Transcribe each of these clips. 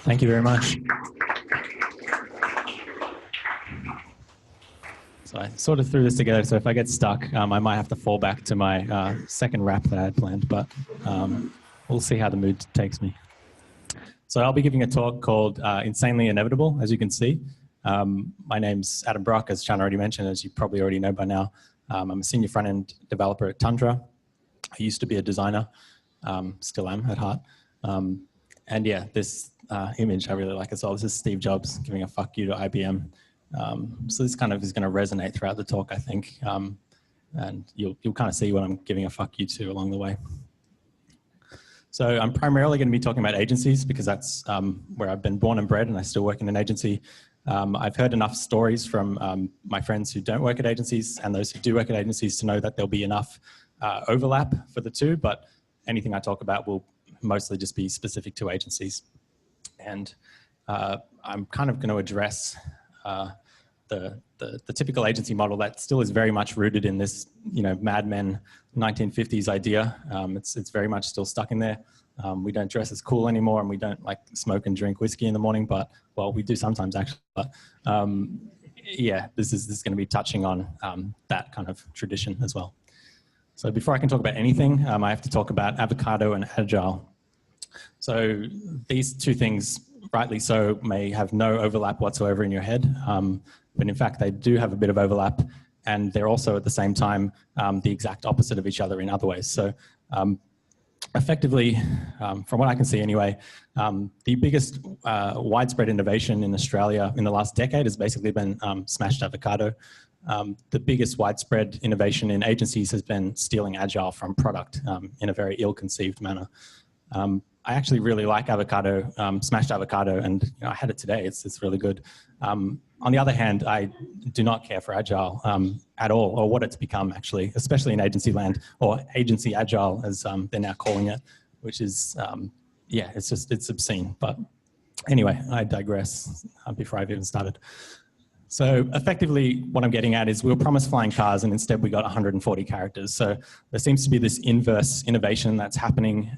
Thank you very much. So I sort of threw this together, so if I get stuck, I might have to fall back to my second rap that I had planned, but we'll see how the mood takes me. So I'll be giving a talk called Insanely Inevitable, as you can see. My name's Adam Brock, as Chan already mentioned, as you probably already know by now. I'm a senior front-end developer at Tundra. I used to be a designer, still am at heart. And yeah, this image I really like as well. This is Steve Jobs giving a fuck you to IBM. So this kind of is going to resonate throughout the talk, I think. And you'll kind of see what I'm giving a fuck you to along the way. So I'm primarily going to be talking about agencies because that's where I've been born and bred, and I still work in an agency. I've heard enough stories from my friends who don't work at agencies and those who do work at agencies to know that there'll be enough overlap for the two, but anything I talk about will mostly just be specific to agencies. And I'm kind of going to address the typical agency model that still is very much rooted in this, Mad Men 1950s idea. It's very much still stuck in there. We don't dress as cool anymore, and we don't like smoke and drink whiskey in the morning, but well, we do sometimes actually. But yeah, this is going to be touching on that kind of tradition as well. So before I can talk about anything, I have to talk about Avocado and Agile. So these two things, rightly so, may have no overlap whatsoever in your head, but in fact they do have a bit of overlap, and they're also at the same time the exact opposite of each other in other ways. So effectively, from what I can see anyway, the biggest widespread innovation in Australia in the last decade has basically been smashed avocado. The biggest widespread innovation in agencies has been stealing Agile from product in a very ill-conceived manner. I actually really like avocado, smashed avocado, and I had it today. It's really good. On the other hand, I do not care for Agile at all, or what it's become actually, especially in agency land, or agency Agile as they're now calling it, which is, yeah, it's obscene. But anyway, I digress before I've even started. So effectively, what I'm getting at is we were promised flying cars, and instead we got 140 characters. So there seems to be this inverse innovation that's happening,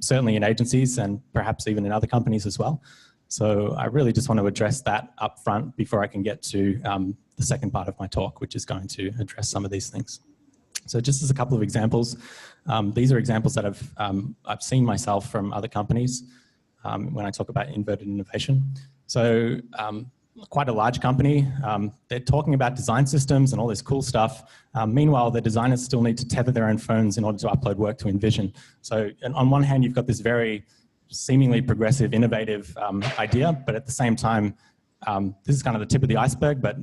certainly in agencies and perhaps even in other companies as well. So I really just want to address that up front before I can get to the second part of my talk, which is going to address some of these things. So just as a couple of examples, these are examples that I've seen myself from other companies when I talk about inverted innovation. So quite a large company, they're talking about design systems and all this cool stuff. Meanwhile, the designers still need to tether their own phones in order to upload work to InVision. So on one hand, you've got this very seemingly progressive, innovative idea, but at the same time, this is kind of the tip of the iceberg, but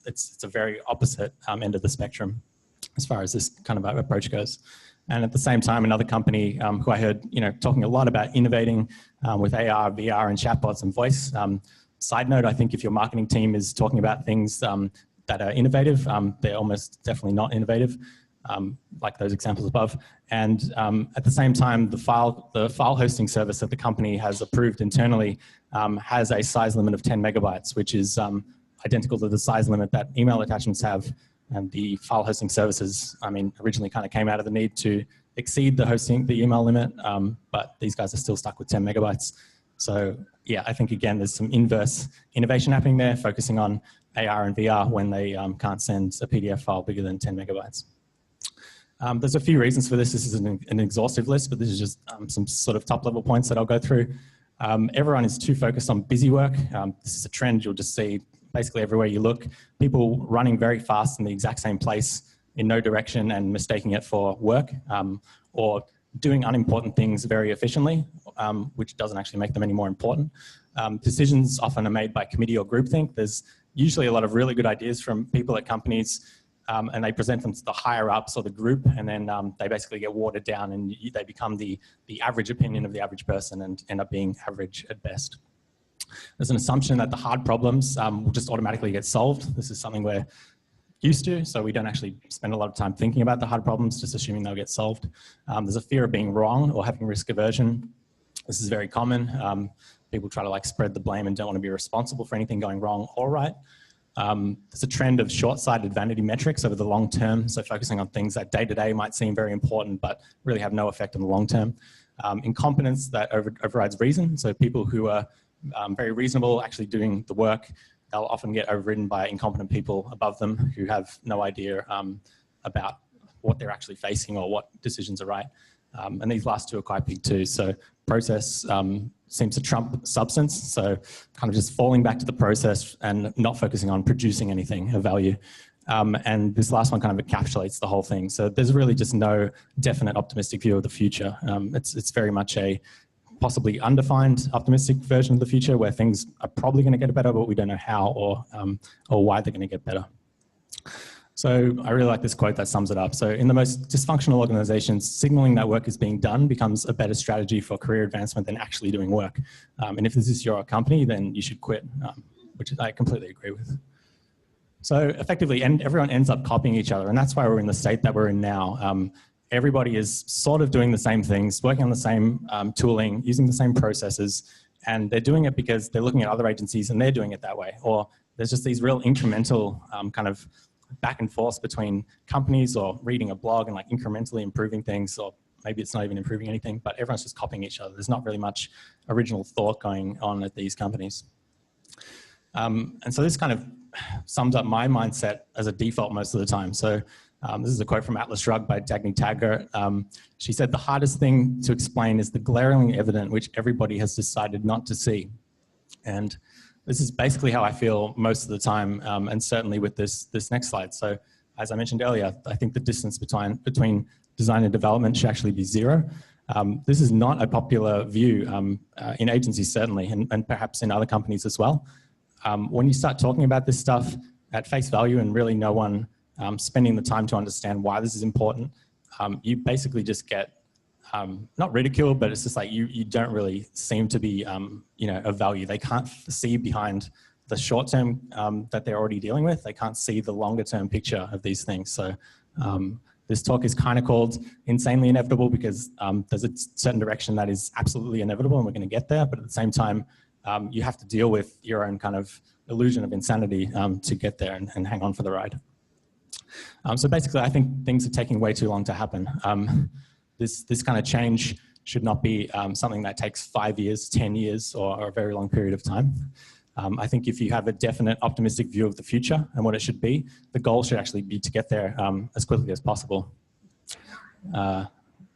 it's a very opposite end of the spectrum as far as this kind of approach goes. And at the same time, another company who I heard talking a lot about innovating with AR, VR, and chatbots and voice. Side note, I think if your marketing team is talking about things that are innovative, they're almost definitely not innovative, like those examples above. And at the same time, the file hosting service that the company has approved internally has a size limit of 10 megabytes, which is identical to the size limit that email attachments have. And the file hosting services, originally kind of came out of the need to exceed the email limit, but these guys are still stuck with 10 megabytes. So yeah, I think again, there's some inverse innovation happening there, focusing on AR and VR when they can't send a PDF file bigger than 10 megabytes. There's a few reasons for this. This is an exhaustive list, but this is just some sort of top level points that I'll go through. Everyone is too focused on busy work. This is a trend you'll just see basically everywhere you look. People running very fast in the exact same place in no direction and mistaking it for work, or doing unimportant things very efficiently, which doesn't actually make them any more important. Decisions often are made by committee or groupthink. There's usually a lot of really good ideas from people at companies, and they present them to the higher ups or the group, and then they basically get watered down and they become the average opinion of the average person and end up being average at best. There's an assumption that the hard problems will just automatically get solved. This is something we're used to, so we don't actually spend a lot of time thinking about the hard problems, just assuming they'll get solved. There's a fear of being wrong or having risk aversion. This is very common. People try to spread the blame and don't want to be responsible for anything going wrong or right. There's a trend of short-sighted vanity metrics over the long term, so focusing on things that day to day might seem very important but really have no effect on the long term. Incompetence that overrides reason. So people who are very reasonable actually doing the work, they'll often get overridden by incompetent people above them who have no idea about what they're actually facing or what decisions are right. And these last two are quite big too. So process seems to trump substance. So kind of just falling back to the process and not focusing on producing anything of value. And this last one kind of encapsulates the whole thing. So there's really just no definite optimistic view of the future. It's very much a possibly undefined optimistic version of the future where things are probably going to get better, but we don't know how or why they're going to get better. So I really like this quote that sums it up. So in the most dysfunctional organizations, signaling that work is being done becomes a better strategy for career advancement than actually doing work. And if this is your company, then you should quit, which I completely agree with. So effectively, everyone ends up copying each other, and that's why we're in the state that we're in now. Everybody is sort of doing the same things, working on the same tooling, using the same processes, and they're doing it because they're looking at other agencies and they're doing it that way. Or there's just these real incremental kind of back and forth between companies or reading a blog and like incrementally improving things, or maybe it's not even improving anything, but everyone's just copying each other. There's not really much original thought going on at these companies. And so this kind of sums up my mindset as a default most of the time. So this is a quote from Atlas Shrugged by Dagny Taggart. She said, "The hardest thing to explain is the glaringly evident which everybody has decided not to see." And this is basically how I feel most of the time, and certainly with this next slide. So as I mentioned earlier, I think the distance between design and development should actually be zero. This is not a popular view in agencies certainly, and perhaps in other companies as well. When you start talking about this stuff at face value and really no one spending the time to understand why this is important, you basically just get not ridiculed, but it's just like you don't really seem to be of value. They can't see behind the short term that they're already dealing with. They can't see the longer term picture of these things. So this talk is kind of called Insanely Inevitable because there's a certain direction that is absolutely inevitable and we're going to get there, but at the same time you have to deal with your own kind of illusion of insanity to get there and hang on for the ride. So basically I think things are taking way too long to happen. This kind of change should not be something that takes 5 years, 10 years, or a very long period of time. I think if you have a definite optimistic view of the future and what it should be, the goal should actually be to get there as quickly as possible.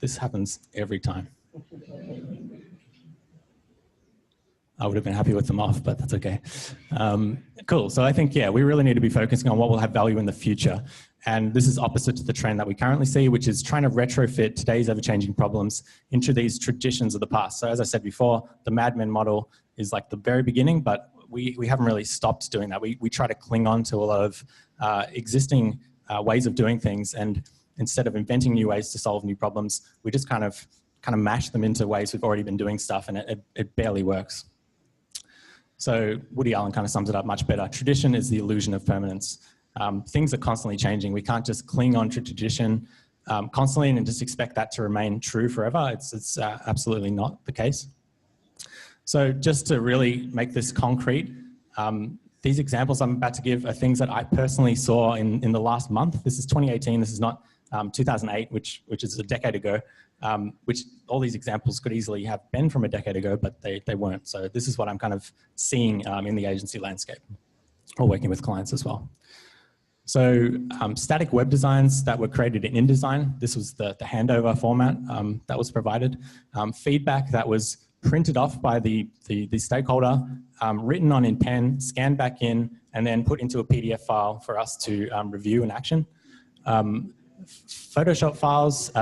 This happens every time. I would have been happy with them off, but that's okay. Cool, so I think, yeah, we really need to be focusing on what will have value in the future. And this is opposite to the trend that we currently see, which is trying to retrofit today's ever-changing problems into these traditions of the past. So as I said before, the Mad Men model is like the very beginning, but we haven't really stopped doing that. We try to cling on to a lot of existing ways of doing things, and instead of inventing new ways to solve new problems, we just kind of mash them into ways we've already been doing stuff, and it barely works. So Woody Allen kind of sums it up much better. Tradition is the illusion of permanence. Things are constantly changing. We can't just cling on to tradition constantly and just expect that to remain true forever. It's absolutely not the case. So just to really make this concrete, these examples I'm about to give are things that I personally saw in the last month. This is 2018. This is not 2008, which is a decade ago, which all these examples could easily have been from a decade ago, but they weren't. So this is what I'm kind of seeing in the agency landscape, or working with clients as well. So static web designs that were created in InDesign, this was the handover format that was provided. Feedback that was printed off by the stakeholder, written on in pen, scanned back in, and then put into a PDF file for us to review and action. Photoshop files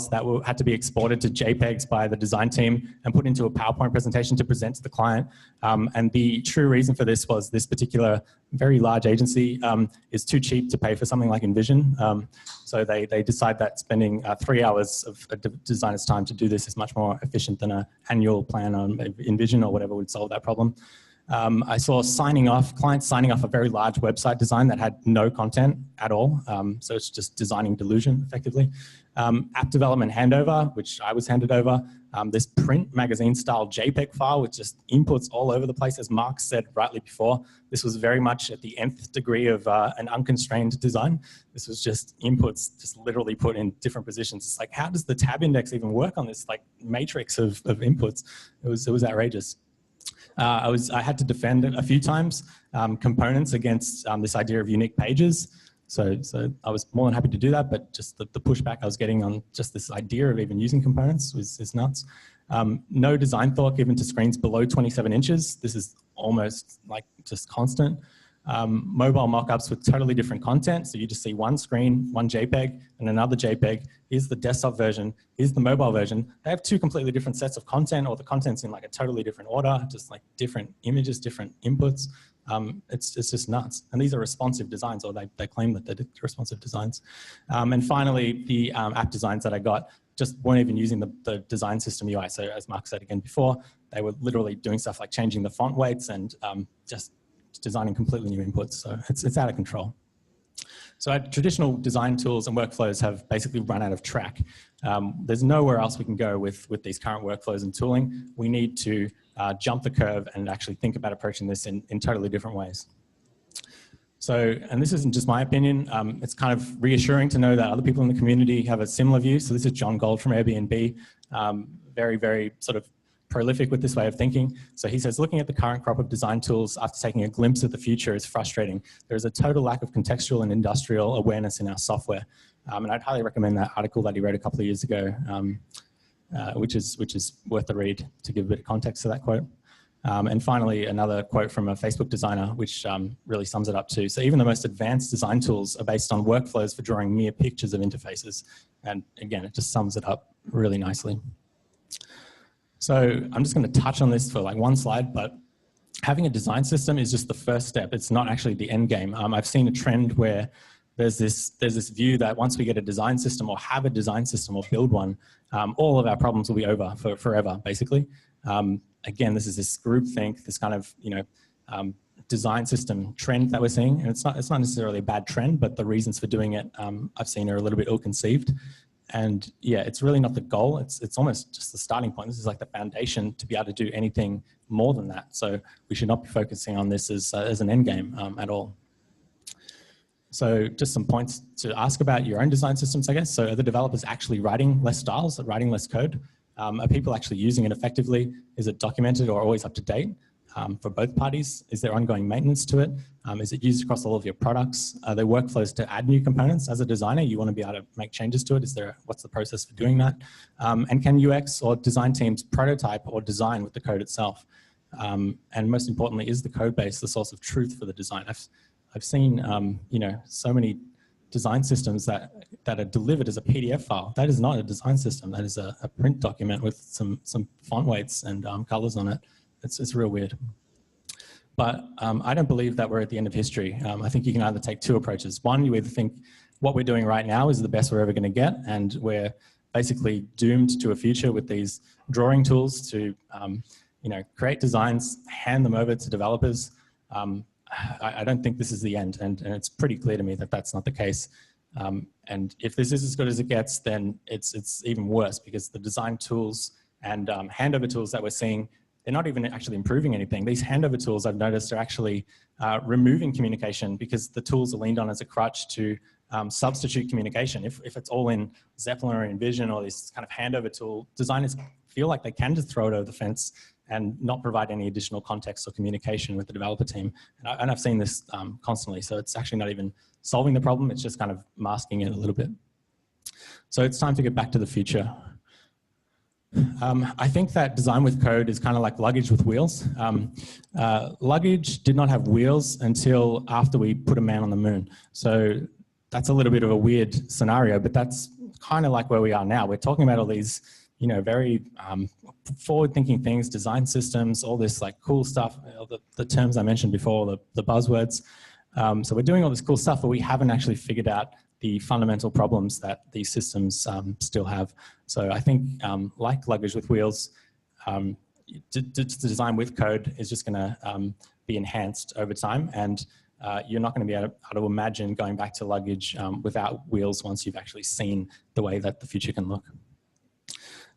that had to be exported to JPEGs by the design team and put into a PowerPoint presentation to present to the client. And the true reason for this was this particular very large agency is too cheap to pay for something like InVision. So they decide that spending 3 hours of a designer's time to do this is much more efficient than an annual plan on InVision or whatever would solve that problem. I saw clients signing off a very large website design that had no content at all. So it's just designing delusion, effectively. App development handover, which I was handed over. This print magazine style JPEG file with just inputs all over the place, as Mark said rightly before. This was very much at the nth degree of an unconstrained design. This was just inputs just literally put in different positions. It's like, how does the tab index even work on this like matrix of inputs? It was outrageous. I had to defend a few times components against this idea of unique pages. So I was more than happy to do that, but just the pushback I was getting on just this idea of even using components is nuts. No design thought given to screens below 27 inches. This is almost like just constant. Mobile mockups with totally different content. So you just see one screen, one JPEG, and another JPEG. Here's the desktop version. Here's the mobile version. They have two completely different sets of content, or the content's in like a totally different order, just like different images, different inputs. It's just nuts. And these are responsive designs, or they claim that they're responsive designs. And finally, the app designs that I got just weren't even using the design system UI. So as Mark said again before, they were literally doing stuff like changing the font weights and just designing completely new inputs. So it's out of control. So our traditional design tools and workflows have basically run out of track. There's nowhere else we can go with these current workflows and tooling. We need to jump the curve and actually think about approaching this in totally different ways. So, and this isn't just my opinion, it's kind of reassuring to know that other people in the community have a similar view. So this is John Gold from Airbnb, very, very sort of prolific with this way of thinking. So he says, looking at the current crop of design tools after taking a glimpse at the future is frustrating. There is a total lack of contextual and industrial awareness in our software. And I'd highly recommend that article that he wrote a couple of years ago, which is worth a read to give a bit of context to that quote. And finally, another quote from a Facebook designer, which really sums it up too. So even the most advanced design tools are based on workflows for drawing mere pictures of interfaces. And again, it just sums it up really nicely. So I'm just going to touch on this for like one slide, but having a design system is just the first step. It's not actually the end game. I've seen a trend where there's this view that once we get a design system or have a design system or build one, all of our problems will be over for forever, basically. Again, this is this groupthink, this kind of design system trend that we're seeing. And it's not necessarily a bad trend, but the reasons for doing it I've seen are a little bit ill-conceived. And yeah, it's really not the goal. It's almost just the starting point. This is like the foundation to be able to do anything more than that. So we should not be focusing on this as an end game at all. So just some points to ask about your own design systems, I guess. So are the developers actually writing less styles, writing less code? Are people actually using it effectively? Is it documented or always up to date for both parties? Is there ongoing maintenance to it? Is it used across all of your products? Are there workflows to add new components? As a designer, you want to be able to make changes to it. What's the process for doing that? And can UX or design teams prototype or design with the code itself? And most importantly, is the code base the source of truth for the design? I've seen so many design systems that are delivered as a PDF file. That is not a design system. That is a print document with some font weights and colors on it. It's real weird. But I don't believe that we're at the end of history. I think you can either take two approaches. One, you either think what we're doing right now is the best we're ever going to get, and we're basically doomed to a future with these drawing tools to create designs, hand them over to developers. I don't think this is the end, and it's pretty clear to me that that's not the case. And if this is as good as it gets, then it's even worse, because the design tools and handover tools that we're seeing, they're not even actually improving anything. These handover tools, I've noticed, are actually removing communication, because the tools are leaned on as a crutch to substitute communication. If it's all in Zeppelin or InVision or this kind of handover tool, designers feel like they can just throw it over the fence and not provide any additional context or communication with the developer team. And I've seen this constantly, so it's actually not even solving the problem, it's just kind of masking it a little bit. So it's time to get back to the future. I think that design with code is kind of like luggage with wheels. Luggage did not have wheels until after we put a man on the moon. So that's a little bit of a weird scenario, but that's kind of like where we are now. We're talking about all these, very forward-thinking things, design systems, all this like cool stuff, the terms I mentioned before, the buzzwords. So we're doing all this cool stuff, but we haven't actually figured out the fundamental problems that these systems still have. So I think, like luggage with wheels, to design with code is just going to be enhanced over time, and you're not going to be able to imagine going back to luggage without wheels once you've actually seen the way that the future can look.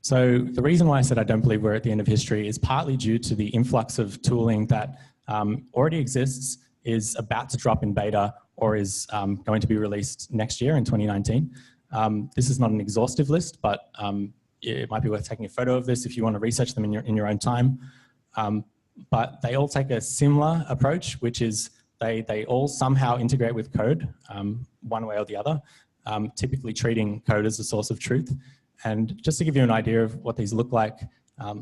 So the reason why I said I don't believe we're at the end of history is partly due to the influx of tooling that already exists, is about to drop in beta, or is going to be released next year in 2019. This is not an exhaustive list, but it might be worth taking a photo of this if you want to research them in your own time. But they all take a similar approach, which is they all somehow integrate with code, one way or the other, typically treating code as a source of truth. And just to give you an idea of what these look like,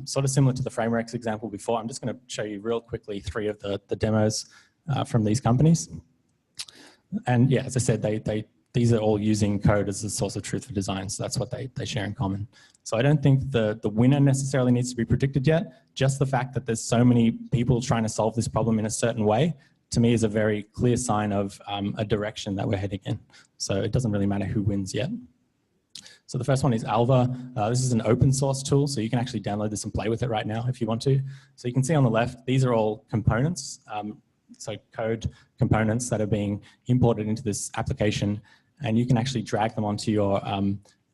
sort of similar to the frameworks example before, I'm just going to show you real quickly 3 of the demos from these companies. And yeah, as I said, these are all using code as a source of truth for design, so that's what they share in common. So I don't think the winner necessarily needs to be predicted yet. Just the fact that there's so many people trying to solve this problem in a certain way, to me, is a very clear sign of a direction that we're heading in. So it doesn't really matter who wins yet. So the first one is Alva. This is an open source tool, so you can actually download this and play with it right now if you want to. So you can see on the left, these are all components, so code components that are being imported into this application, and you can actually drag them onto your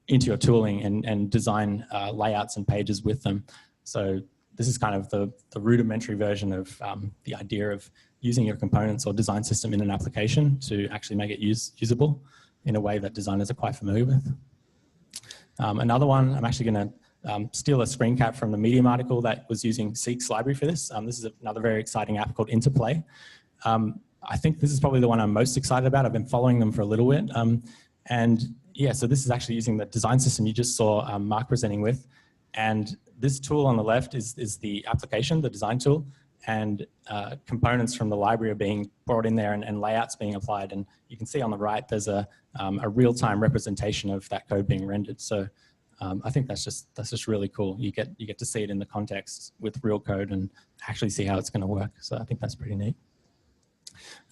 into your tooling and design layouts and pages with them. So this is kind of the rudimentary version of the idea of using your components or design system in an application to actually make it usable in a way that designers are quite familiar with. Another one, I'm actually going to steal a screen cap from the Medium article that was using Seek's library for this. This is another very exciting app called Interplay. I think this is probably the one I'm most excited about. I've been following them for a little bit. And yeah, so this is actually using the design system you just saw Mark presenting with. And this tool on the left is the application, the design tool, and components from the library are being brought in there and layouts being applied. And you can see on the right, there's a real-time representation of that code being rendered. So I think that's just really cool. You get to see it in the context with real code and actually see how it's going to work. So I think that's pretty neat.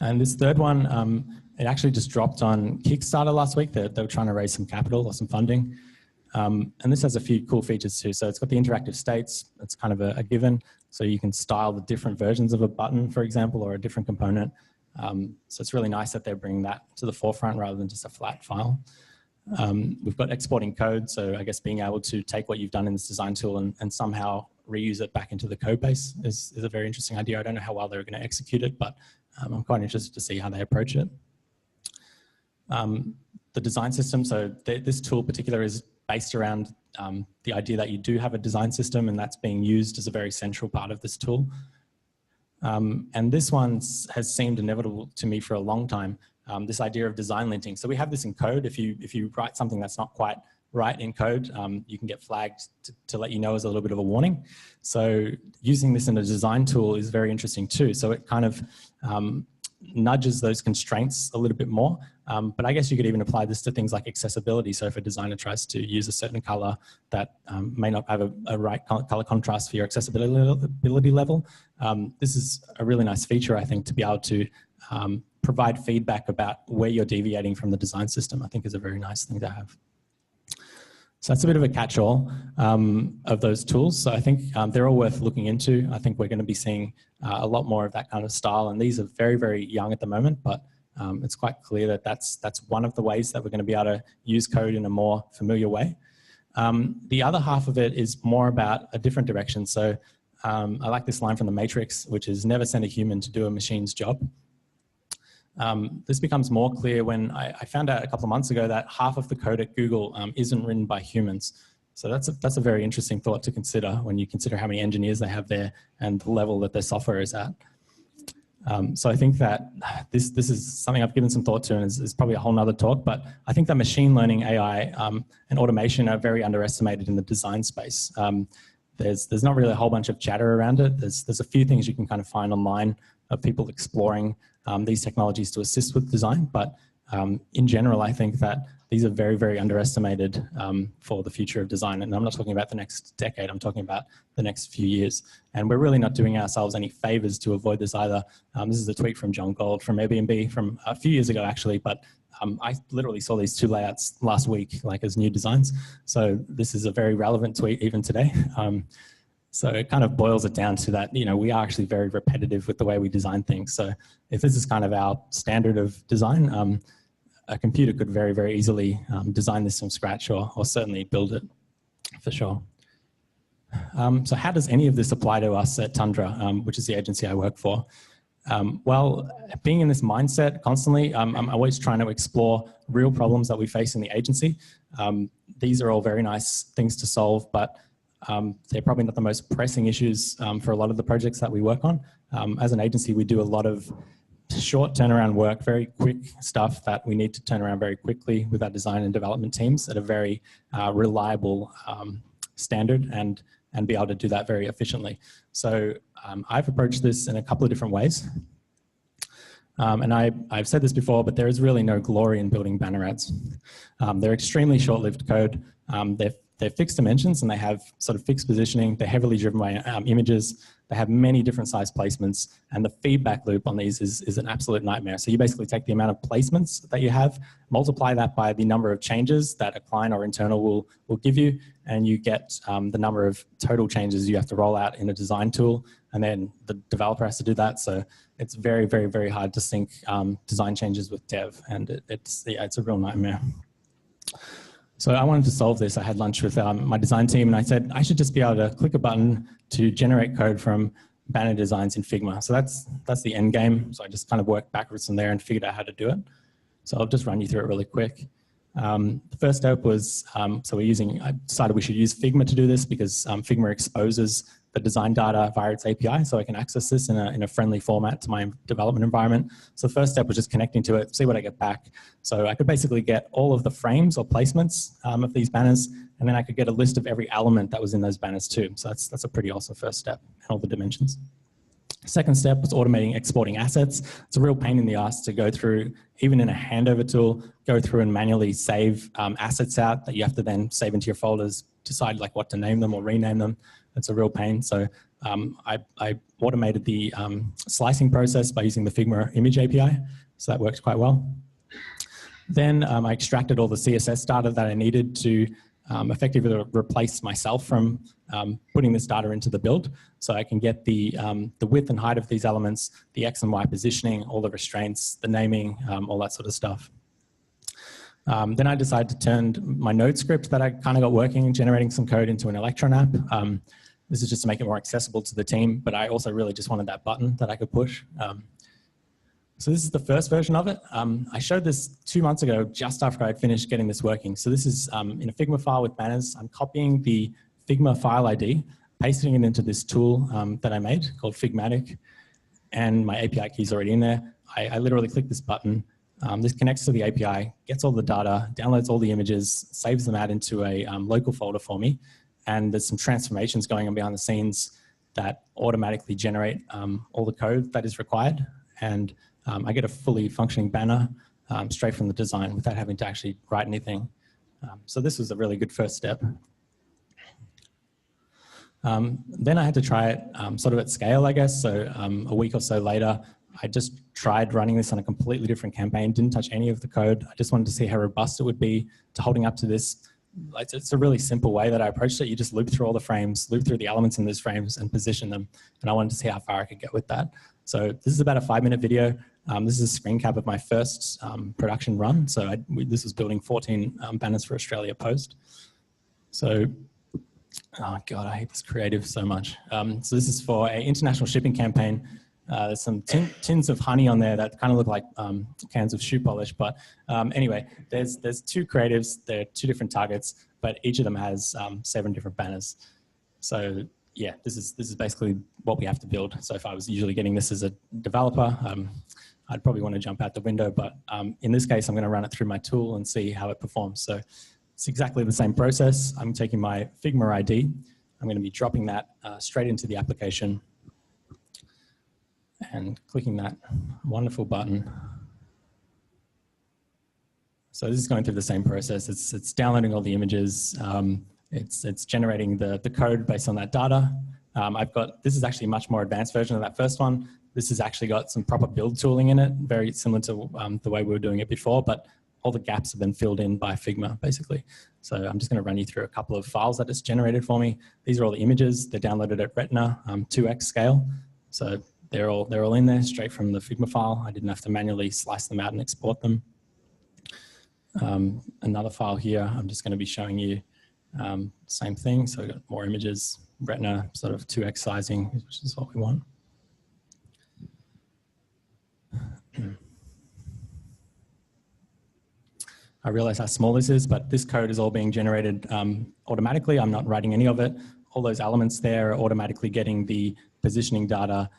And this third one, it actually just dropped on Kickstarter last week. They were trying to raise some capital or some funding. And this has a few cool features too. So it's got the interactive states. It's kind of a given. So you can style the different versions of a button, for example, or a different component. So it's really nice that they're bringing that to the forefront rather than just a flat file. We've got exporting code. So I guess being able to take what you've done in this design tool and somehow reuse it back into the code base is a very interesting idea. I don't know how well they're going to execute it, but I'm quite interested to see how they approach it. The design system, so this tool in particular is based around the idea that you do have a design system, and that's being used as a very central part of this tool. And this one has seemed inevitable to me for a long time, this idea of design linting. So we have this in code. If you write something that's not quite right in code, you can get flagged to let you know as a little bit of a warning. So using this in a design tool is very interesting too. So it kind of nudges those constraints a little bit more. But I guess you could even apply this to things like accessibility. So if a designer tries to use a certain color that may not have a right color contrast for your accessibility level, this is a really nice feature, I think, to be able to provide feedback about where you're deviating from the design system. I think is a very nice thing to have. So that's a bit of a catch-all of those tools. So I think they're all worth looking into. I think we're going to be seeing a lot more of that kind of style. And these are very, very young at the moment, but it's quite clear that that's one of the ways that we're going to be able to use code in a more familiar way. The other half of it is more about a different direction. So I like this line from The Matrix, which is never send a human to do a machine's job. This becomes more clear when I found out a couple of months ago that half of the code at Google isn't written by humans. So that's a very interesting thought to consider when you consider how many engineers they have there and the level that their software is at. So I think that this is something I've given some thought to, and is probably a whole nother talk, but I think that machine learning, AI, and automation are very underestimated in the design space. There's not really a whole bunch of chatter around it. There's a few things you can kind of find online of people exploring these technologies to assist with design, but in general, I think that these are very, very underestimated for the future of design. And I'm not talking about the next decade, I'm talking about the next few years. And we're really not doing ourselves any favors to avoid this either. This is a tweet from John Gold from Airbnb from a few years ago, actually, but I literally saw these two layouts last week, like as new designs. So this is a very relevant tweet even today. So it kind of boils it down to that, you know, we are actually very repetitive with the way we design things. So if this is kind of our standard of design, a computer could very, very easily design this from scratch or certainly build it for sure. So how does any of this apply to us at Tundra, which is the agency I work for? Well, being in this mindset constantly, I'm always trying to explore real problems that we face in the agency. These are all very nice things to solve, but they're probably not the most pressing issues for a lot of the projects that we work on. As an agency, we do a lot of short turnaround work, very quick stuff that we need to turn around very quickly with our design and development teams at a very reliable standard and be able to do that very efficiently. So I've approached this in a couple of different ways. And I've said this before, but there is really no glory in building banner ads. They're extremely short-lived code. They're fixed dimensions and they have sort of fixed positioning. They're heavily driven by images. They have many different size placements, and the feedback loop on these is an absolute nightmare. So you basically take the amount of placements that you have, multiply that by the number of changes that a client or internal will give you, and you get the number of total changes you have to roll out in a design tool, and then the developer has to do that. So it's very, very, very hard to sync design changes with dev, and it's a real nightmare. So I wanted to solve this. I had lunch with my design team and I said, I should just be able to click a button to generate code from banner designs in Figma. So that's the end game. So I just kind of worked backwards from there and figured out how to do it. So I'll just run you through it really quick. The first step was, I decided we should use Figma to do this because Figma exposes the design data via its API, so I can access this in a friendly format to my development environment. So the first step was just connecting to it, see what I get back. So I could basically get all of the frames or placements of these banners, and then I could get a list of every element that was in those banners too. So that's a pretty awesome first step, and all the dimensions. Second step was automating exporting assets. It's a real pain in the ass to go through, even in a handover tool, go through and manually save assets out that you have to then save into your folders, decide like what to name them or rename them. It's a real pain. So I automated the slicing process by using the Figma image API. So that worked quite well. Then I extracted all the CSS data that I needed to effectively replace myself from putting this data into the build. So I can get the width and height of these elements, the X and Y positioning, all the restraints, the naming, all that sort of stuff. Then I decided to turn my node script that I kind of got working, generating some code, into an Electron app. This is just to make it more accessible to the team, but I also really just wanted that button that I could push. So this is the first version of it. I showed this 2 months ago, just after I'd finished getting this working. So this is in a Figma file with banners. I'm copying the Figma file ID, pasting it into this tool that I made called Figmatic, and my API key is already in there. I literally click this button. This connects to the API, gets all the data, downloads all the images, saves them out into a local folder for me, and there's some transformations going on behind the scenes that automatically generate all the code that is required, and I get a fully functioning banner straight from the design without having to actually write anything. So this was a really good first step. Then I had to try it sort of at scale, I guess. So a week or so later, I just tried running this on a completely different campaign, didn't touch any of the code. I just wanted to see how robust it would be to holding up to this. It's a really simple way that I approached it. You just loop through all the frames, loop through the elements in those frames and position them. And I wanted to see how far I could get with that. So this is about a 5-minute video. This is a screen cap of my first production run. So this was building 14 banners for Australia Post. So, oh God, I hate this creative so much. So this is for an international shipping campaign. There's some tins of honey on there that kind of look like cans of shoe polish. But anyway, there's 2 creatives. There are 2 different targets, but each of them has 7 different banners. So yeah, this is basically what we have to build. So if I was usually getting this as a developer, I'd probably want to jump out the window. But in this case, I'm going to run it through my tool and see how it performs. So it's exactly the same process. I'm taking my Figma ID. I'm going to be dropping that straight into the application and clicking that wonderful button. So this is going through the same process. It's downloading all the images. It's generating the code based on that data. This is actually a much more advanced version of that first one. This has actually got some proper build tooling in it, very similar to the way we were doing it before, but all the gaps have been filled in by Figma, basically. So I'm just going to run you through a couple of files that it's generated for me. These are all the images. They're downloaded at Retina 2x scale. So they're all in there straight from the Figma file. I didn't have to manually slice them out and export them. Another file here, I'm just going to be showing you same thing. So we've got more images, Retina sort of 2x sizing, which is what we want. I realize how small this is, but this code is all being generated automatically. I'm not writing any of it. All those elements there are automatically getting the positioning data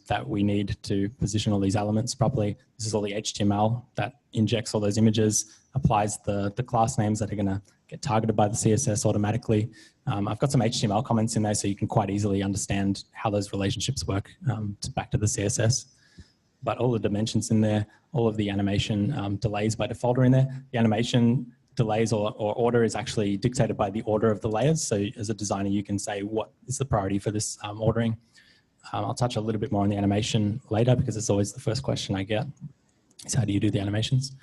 that we need to position all these elements properly. This is all the HTML that injects all those images, applies the class names that are going to get targeted by the CSS automatically. I've got some HTML comments in there so you can quite easily understand how those relationships work back to the CSS. But all the dimensions in there, all of the animation delays by default are in there. The animation delays or order is actually dictated by the order of the layers. So as a designer, you can say what is the priority for this ordering. I'll touch a little bit more on the animation later because it's always the first question I get is how do you do the animations?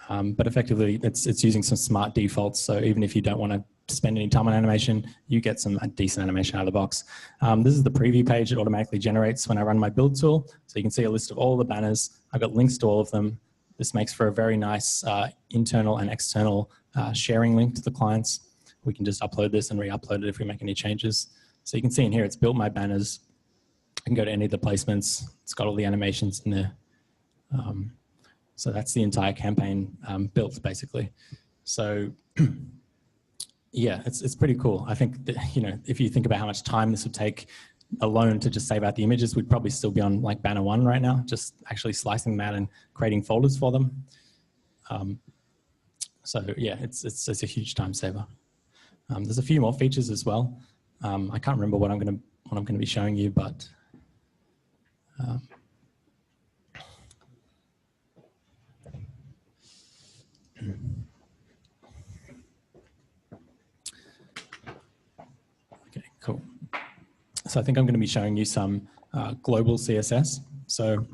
But effectively, it's using some smart defaults. So even if you don't want to spend any time on animation, you get some decent animation out of the box. This is the preview page it automatically generates when I run my build tool. So you can see a list of all the banners. I've got links to all of them. This makes for a very nice internal and external sharing link to the clients. We can just upload this and re-upload it if we make any changes. So you can see in here, it's built my banners. I can go to any of the placements. It's got all the animations in there. So that's the entire campaign built, basically. So yeah, it's pretty cool. I think that, if you think about how much time this would take alone to just save out the images, we'd probably still be on like banner 1 right now, just actually slicing them out and creating folders for them. So yeah, it's a huge time saver. There's a few more features as well. I can't remember what I'm going to be showing you, but okay, cool. So I think I'm going to be showing you some global CSS. So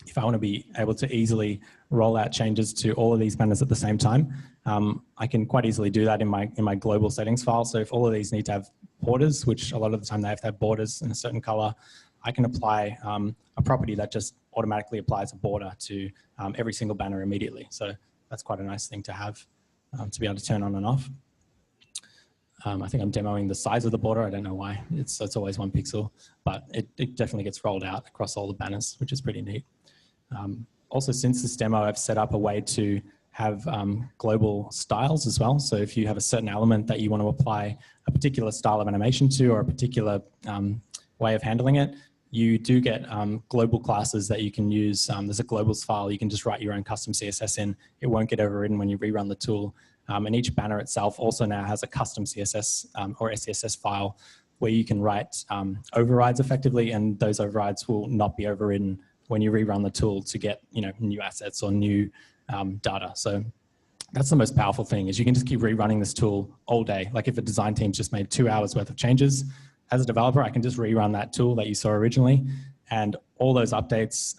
if I want to be able to easily roll out changes to all of these banners at the same time, I can quite easily do that in my global settings file. So if all of these need to have borders, which a lot of the time they have to have borders in a certain color, I can apply a property that just automatically applies a border to every single banner immediately. So that's quite a nice thing to have to be able to turn on and off. I think I'm demoing the size of the border. I don't know why. It's always 1 pixel, but it definitely gets rolled out across all the banners, which is pretty neat. Also, since this demo, I've set up a way to have global styles as well. So if you have a certain element that you want to apply a particular style of animation to or a particular way of handling it, you do get global classes that you can use. There's a globals file. You can just write your own custom CSS in. It won't get overridden when you rerun the tool. And each banner itself also now has a custom CSS or SCSS file where you can write overrides effectively, and those overrides will not be overridden when you rerun the tool to get new assets or new data. So that's the most powerful thing, is you can just keep rerunning this tool all day. Like if a design team's just made 2 hours worth of changes, as a developer, I can just rerun that tool that you saw originally, and all those updates,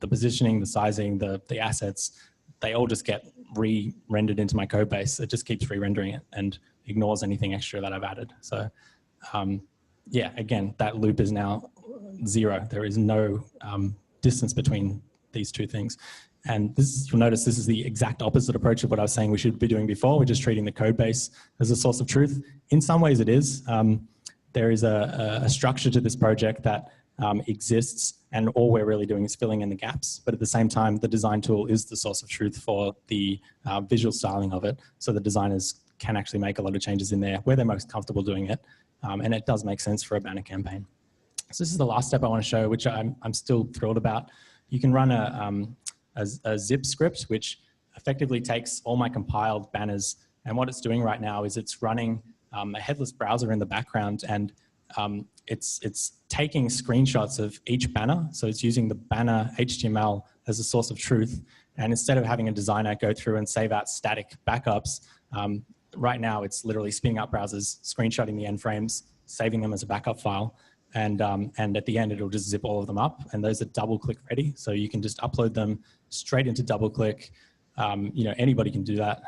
the positioning, the sizing, the assets, they all just get re-rendered into my code base. It just keeps re-rendering it and ignores anything extra that I've added. So yeah, again, that loop is now 0. There is no distance between these two things. And this, you'll notice this is the exact opposite approach of what I was saying we should be doing before. We're just treating the code base as a source of truth. In some ways it is. There is a structure to this project that exists, and all we're really doing is filling in the gaps. But at the same time, the design tool is the source of truth for the visual styling of it. So the designers can actually make a lot of changes in there where they're most comfortable doing it. And it does make sense for a banner campaign. So this is the last step I want to show, which I'm still thrilled about. You can run a zip script, which effectively takes all my compiled banners, and what it's doing right now is it's running a headless browser in the background, and it's taking screenshots of each banner. So it's using the banner HTML as a source of truth. And instead of having a designer go through and save out static backups, right now it's literally spinning up browsers, screenshotting the end frames, saving them as a backup file. And at the end, it'll just zip all of them up. And those are double-click ready. So you can just upload them straight into DoubleClick. You know, anybody can do that.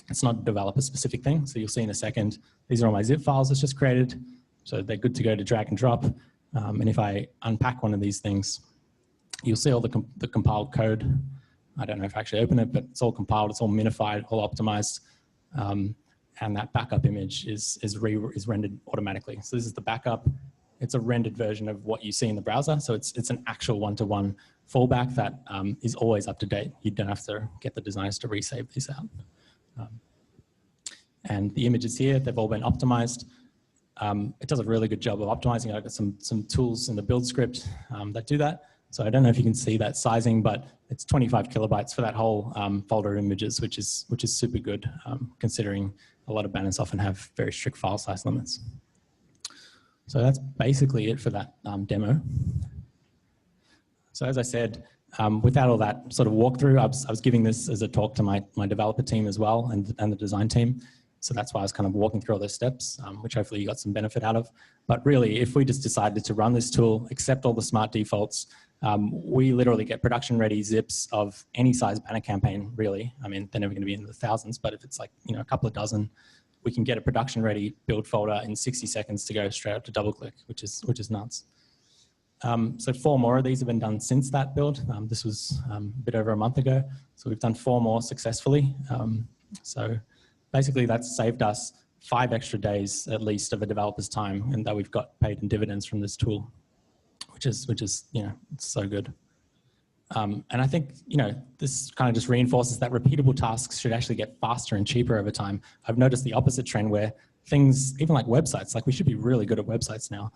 It's not a developer-specific thing. So you'll see in a second, these are all my zip files that's just created. So they're good to go to drag and drop. And if I unpack one of these things, you'll see all the compiled code. I don't know if I actually open it, but it's all compiled, it's all minified, all optimized. And that backup image is rendered automatically. So this is the backup. It's a rendered version of what you see in the browser. So it's an actual one-to-one fallback that is always up to date. You don't have to get the designers to resave these out. And the images here, they've all been optimized. It does a really good job of optimizing. I've got some tools in the build script that do that. So I don't know if you can see that sizing, but it's 25 kilobytes for that whole folder of images, which is super good, considering a lot of banners often have very strict file size limits. So that's basically it for that demo. So as I said, without all that sort of walkthrough, I was giving this as a talk to my developer team as well and the design team. So that's why I was kind of walking through all those steps, which hopefully you got some benefit out of. But really, if we just decided to run this tool, accept all the smart defaults, we literally get production-ready zips of any size banner campaign, really. I mean, they're never going to be in the thousands, but if it's like, you know, a couple of dozen, we can get a production-ready build folder in 60 seconds to go straight up to DoubleClick, which is nuts. So 4 more of these have been done since that build. This was a bit over a month ago. So we've done 4 more successfully. So basically that's saved us 5 extra days at least of a developer's time, and that we've got paid in dividends from this tool, which is you know, it's so good. And I think, you know, this kind of just reinforces that repeatable tasks should actually get faster and cheaper over time. I've noticed the opposite trend where things, even like websites, like we should be really good at websites now,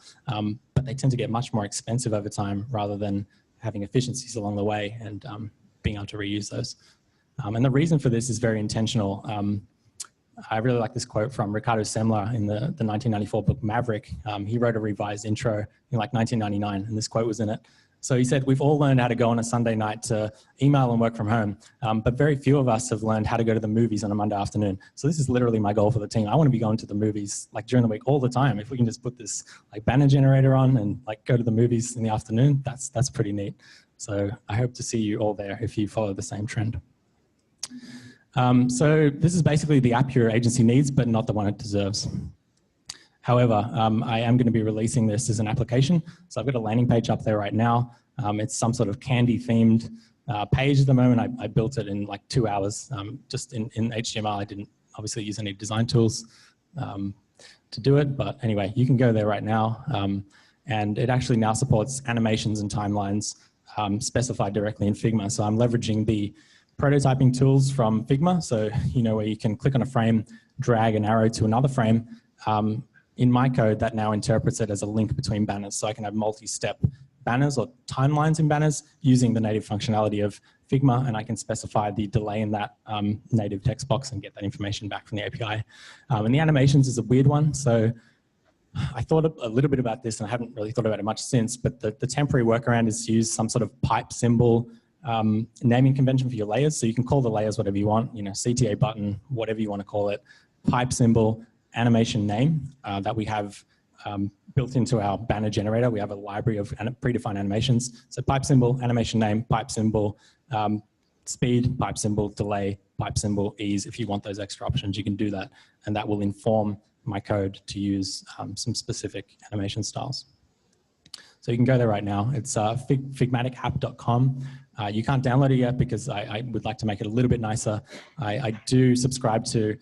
but they tend to get much more expensive over time rather than having efficiencies along the way and being able to reuse those. And the reason for this is very intentional. I really like this quote from Ricardo Semler in the 1994 book Maverick. He wrote a revised intro in like 1999, and this quote was in it. So he said, we've all learned how to go on a Sunday night to email and work from home, but very few of us have learned how to go to the movies on a Monday afternoon. So this is literally my goal for the team. I want to be going to the movies like during the week all the time. If we can just put this like banner generator on and like go to the movies in the afternoon, that's pretty neat. So I hope to see you all there if you follow the same trend. So this is basically the app your agency needs, but not the one it deserves. However, I am going to be releasing this as an application. So I've got a landing page up there right now. It's some sort of candy-themed page at the moment. I built it in like 2 hours, just in HTML. I didn't obviously use any design tools to do it. But anyway, you can go there right now. And it actually now supports animations and timelines specified directly in Figma. So I'm leveraging the prototyping tools from Figma. So, you know, where you can click on a frame, drag an arrow to another frame. In my code, that now interprets it as a link between banners. So I can have multi-step banners or timelines in banners using the native functionality of Figma, and I can specify the delay in that native text box and get that information back from the API. And the animations is a weird one. So I thought a little bit about this, and I haven't really thought about it much since, but the temporary workaround is to use some sort of pipe symbol naming convention for your layers. So you can call the layers whatever you want, you know, CTA button, whatever you want to call it, pipe symbol, animation name that we have built into our banner generator. We have a library of predefined animations. So pipe symbol, animation name, pipe symbol, speed, pipe symbol, delay, pipe symbol, ease. If you want those extra options, you can do that. And that will inform my code to use some specific animation styles. So you can go there right now. It's figmaticapp.com. You can't download it yet because I would like to make it a little bit nicer. I do subscribe to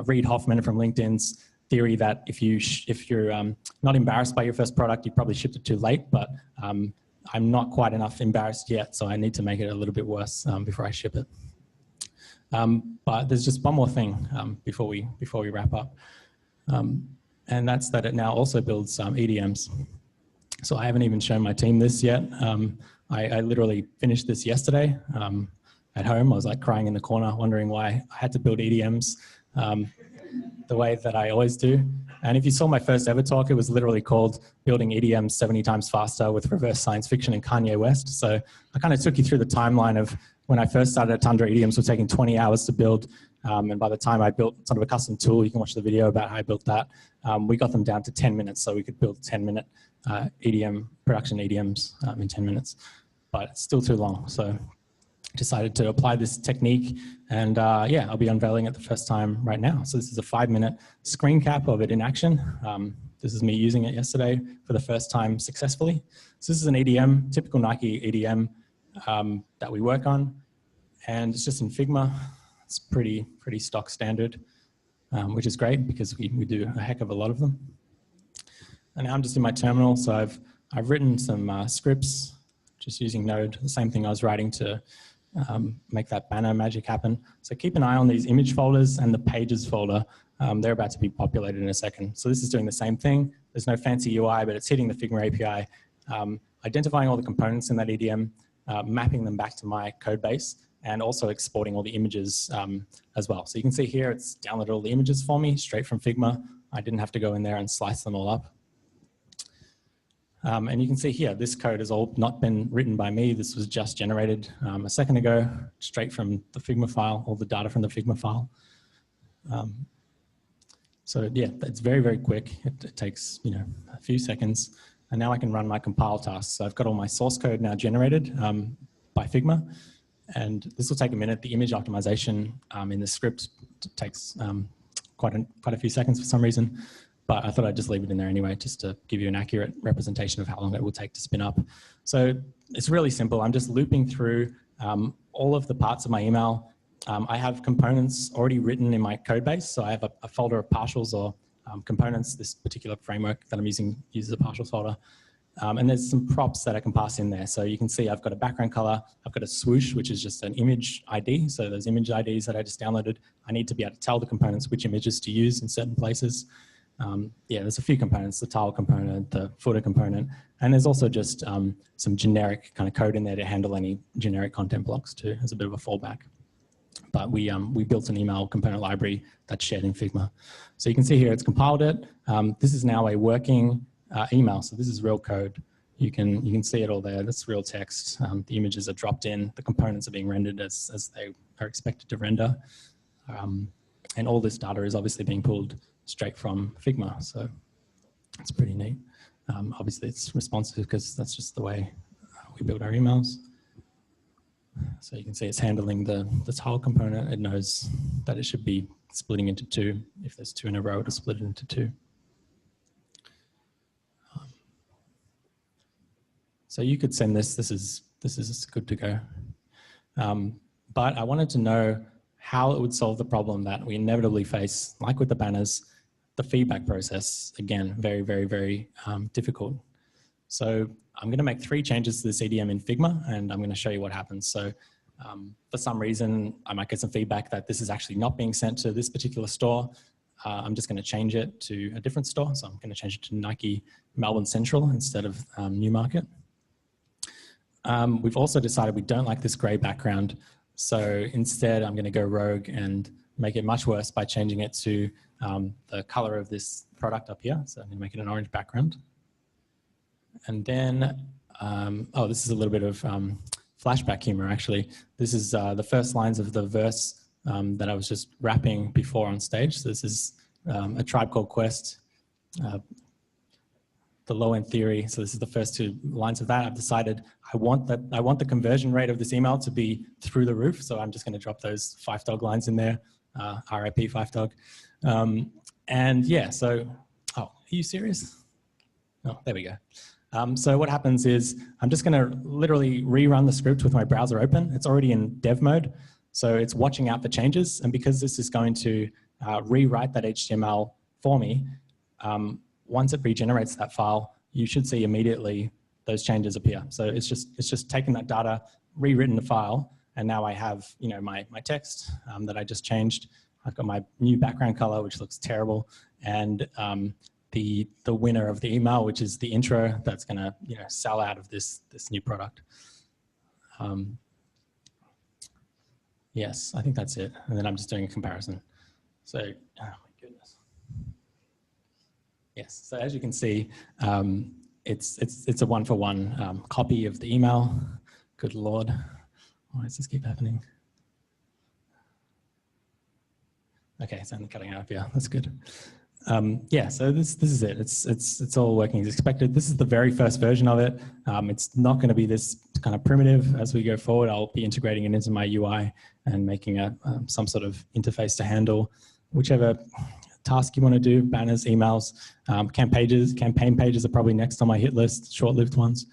Reid Hoffman from LinkedIn's theory that if you're not embarrassed by your first product, you probably shipped it too late, but I'm not quite enough embarrassed yet, so I need to make it a little bit worse before I ship it. But there's just one more thing before we wrap up, and that's that it now also builds EDMs. So I haven't even shown my team this yet. I literally finished this yesterday at home. I was like crying in the corner, wondering why I had to build EDMs the way that I always do. And if you saw my first ever talk, it was literally called Building EDMs 70 Times Faster with Reverse Science Fiction and Kanye West. So I kind of took you through the timeline of when I first started at Tundra, EDMs were taking 20 hours to build. And by the time I built sort of a custom tool, you can watch the video about how I built that, we got them down to 10 minutes. So we could build 10-minute EDM, production EDMs in 10 minutes. But it's still too long. So decided to apply this technique, and yeah, I'll be unveiling it the first time right now. So this is a 5-minute screen cap of it in action. This is me using it yesterday for the first time successfully. So this is an EDM, typical Nike EDM that we work on, and it's just in Figma. It's pretty stock standard, which is great because we do a heck of a lot of them. And now I'm just in my terminal, so I've written some scripts just using Node, the same thing I was writing to make that banner magic happen. So keep an eye on these image folders and the pages folder. They're about to be populated in a second. So this is doing the same thing. There's no fancy UI, but it's hitting the Figma API, identifying all the components in that EDM, mapping them back to my code base, and also exporting all the images as well. So you can see here, it's downloaded all the images for me straight from Figma. I didn't have to go in there and slice them all up. And you can see here, this code has all not been written by me. This was just generated a second ago, straight from the Figma file, all the data from the Figma file. So yeah, it's very quick. It takes a few seconds. And now I can run my compile tasks. So I've got all my source code now generated by Figma. And this will take a minute. The image optimization in the script takes quite a few seconds for some reason. But I thought I'd just leave it in there anyway, just to give you an accurate representation of how long it will take to spin up. So it's really simple. I'm just looping through all of the parts of my email. I have components already written in my code base. So I have a folder of partials or components. This particular framework that I'm using uses a partials folder. And there's some props that I can pass in there. So you can see I've got a background color. I've got a swoosh, which is just an image ID. So those image IDs that I just downloaded, I need to be able to tell the components which images to use in certain places. Yeah, there's a few components, the tile component, the footer component, and there's also just some generic kind of code in there to handle any generic content blocks too, as a bit of a fallback. But we built an email component library that's shared in Figma. So you can see here it's compiled it. This is now a working email, so this is real code. You can see it all there. That's real text. The images are dropped in. The components are being rendered as they are expected to render. And all this data is obviously being pulled straight from Figma, so it's pretty neat. Obviously it's responsive because that's just the way we build our emails. So you can see it's handling the tile component. It knows that it should be splitting into two. If there's two in a row, it'll split it into two. So you could send this is good to go. But I wanted to know how it would solve the problem that we inevitably face, like with the banners. The feedback process, again, very difficult. So I'm going to make 3 changes to this EDM in Figma, and I'm going to show you what happens. So for some reason, I might get some feedback that this is actually not being sent to this particular store. I'm just going to change it to a different store. So I'm going to change it to Nike Melbourne Central instead of Newmarket. We've also decided we don't like this gray background. So instead, I'm going to go rogue and make it much worse by changing it to the color of this product up here. So I'm going to make it an orange background. And then, oh, this is a little bit of flashback humor, actually. This is the first lines of the verse that I was just rapping before on stage. So this is A Tribe Called Quest, the low end theory. So this is the first 2 lines of that. I've decided I want the conversion rate of this email to be through the roof. So I'm just going to drop those 5-dog lines in there. RIP 5-dog. And yeah, so, oh, are you serious? Oh, there we go. So what happens is I'm just going to literally rerun the script with my browser open. It's already in dev mode, so it's watching out for changes. And because this is going to rewrite that HTML for me, once it regenerates that file, you should see immediately those changes appear. So it's just taken that data, rewritten the file, and now I have my text that I just changed. I've got my new background color, which looks terrible, and the winner of the email, which is the intro that's going to sell out of this new product. Yes, I think that's it. And then I'm just doing a comparison. So, oh my goodness. Yes, so as you can see, it's a 1-for-1 copy of the email. Good Lord. Why does this keep happening? Okay, it's only cutting out here. That's good. Yeah, so this is it. It's all working as expected. This is the very first version of it. It's not going to be this kind of primitive as we go forward. I'll be integrating it into my UI and making some sort of interface to handle whichever task you want to do. Banners, emails, campaign pages are probably next on my hit list, short-lived ones.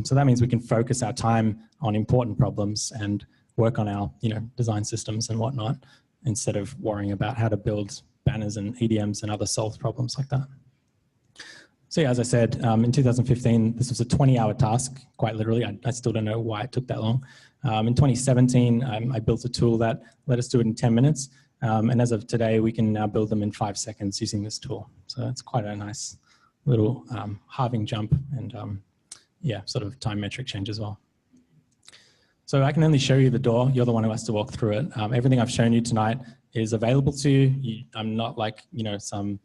So that means we can focus our time on important problems and work on our design systems and whatnot, instead of worrying about how to build banners and EDMs and other solved problems like that. So yeah, as I said, in 2015, this was a 20-hour task, quite literally. I still don't know why it took that long. In 2017, I built a tool that let us do it in 10 minutes. And as of today, we can now build them in 5 seconds using this tool. So it's quite a nice little halving jump and yeah, sort of time metric change as well. So I can only show you the door. You're the one who has to walk through it. Everything I've shown you tonight is available to you. I'm not like some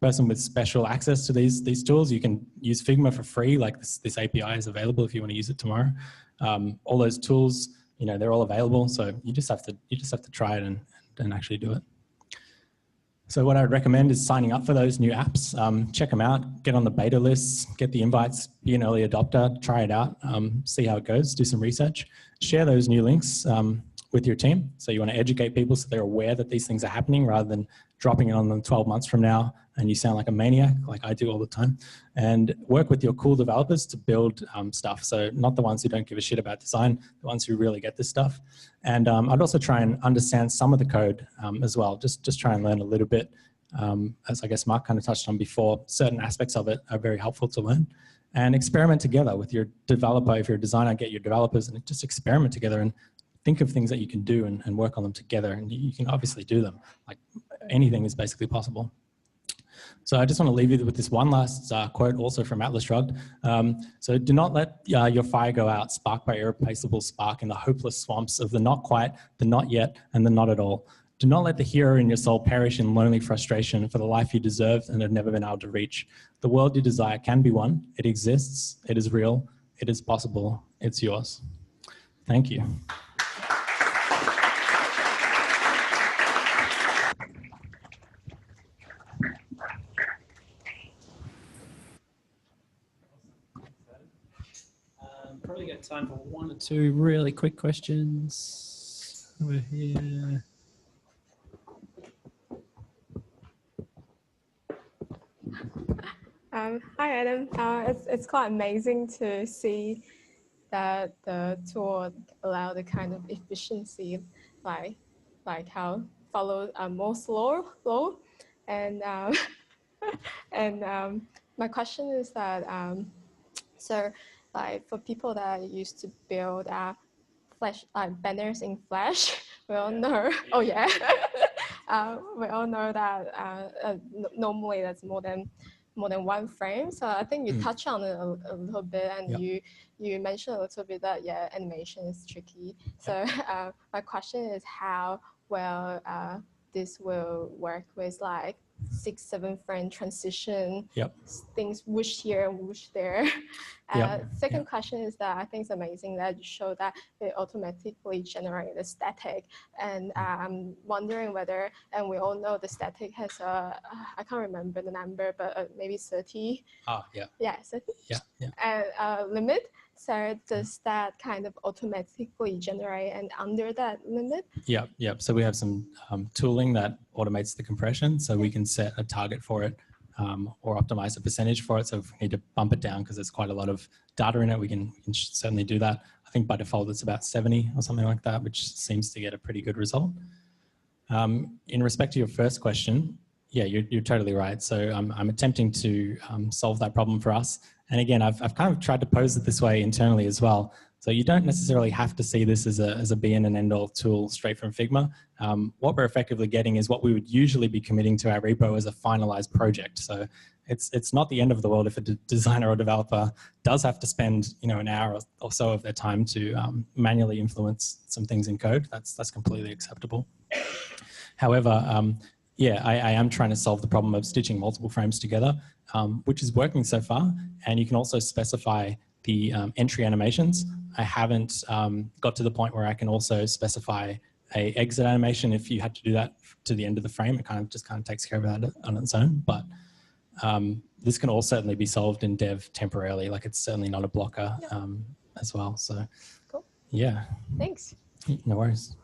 person with special access to these tools. You can use Figma for free. Like this API is available if you want to use it tomorrow. All those tools, they're all available. So you just have to try it and actually do it. So what I would recommend is signing up for those new apps. Check them out, get on the beta lists, get the invites, be an early adopter, try it out, see how it goes, do some research. Share those new links with your team. So you want to educate people so they're aware that these things are happening rather than dropping it on them 12 months from now and you sound like a maniac, like I do all the time. And work with your cool developers to build stuff. So not the ones who don't give a shit about design, the ones who really get this stuff. And I'd also try and understand some of the code as well. Just try and learn a little bit. As I guess Mark kind of touched on before, certain aspects of it are very helpful to learn. And experiment together with your developer. If you're a designer, get your developers and just experiment together and think of things that you can do and work on them together. And you can obviously do them. Like anything is basically possible. So I just want to leave you with this one last quote also from Atlas Shrugged. So do not let your fire go out, sparked by irreplaceable spark in the hopeless swamps of the not quite, the not yet, and the not at all. Do not let the hero in your soul perish in lonely frustration for the life you deserved and have never been able to reach. The world you desire can be won. It exists. It is real. It is possible. It's yours. Thank you. Probably got time for 1 or 2 really quick questions. We're here. Hi Adam, it's quite amazing to see that the tool allow the kind of efficiency, like how follow more flow, and my question is that so like for people that used to build Flash banners in Flash, we all know. Oh yeah, we all know that normally that's more than 1 frame. So I think you touch on it a little bit, and yep. you mentioned a little bit that animation is tricky. So my question is how well this will work with like 6-7 frame transition, yep. things whoosh here and whoosh there. Second question is that I think it's amazing that you show that it automatically generates the static, and I'm wondering whether, and we all know the static has a, I can't remember the number, but maybe 30. Yeah, 30. And limit. So does that kind of automatically generate and under that limit? Yep. So we have some tooling that automates the compression, so we can set a target for it or optimize a percentage for it. So if we need to bump it down because there's quite a lot of data in it, we can certainly do that. I think by default it's about 70 or something like that, which seems to get a pretty good result. In respect to your first question, yeah, you're totally right. So I'm attempting to solve that problem for us. And again, I've kind of tried to pose it this way internally as well. So you don't necessarily have to see this as a be-in and end-all tool straight from Figma. What we're effectively getting is what we would usually be committing to our repo as a finalized project. So it's not the end of the world if a designer or developer does have to spend an hour or so of their time to manually influence some things in code. That's completely acceptable. However, yeah, I am trying to solve the problem of stitching multiple frames together, which is working so far. And you can also specify the entry animations. I haven't got to the point where I can also specify a exit animation if you had to do that to the end of the frame. It kind of takes care of that on its own. But this can all certainly be solved in dev temporarily. Like it's certainly not a blocker as well. So cool. Yeah. Thanks. No worries.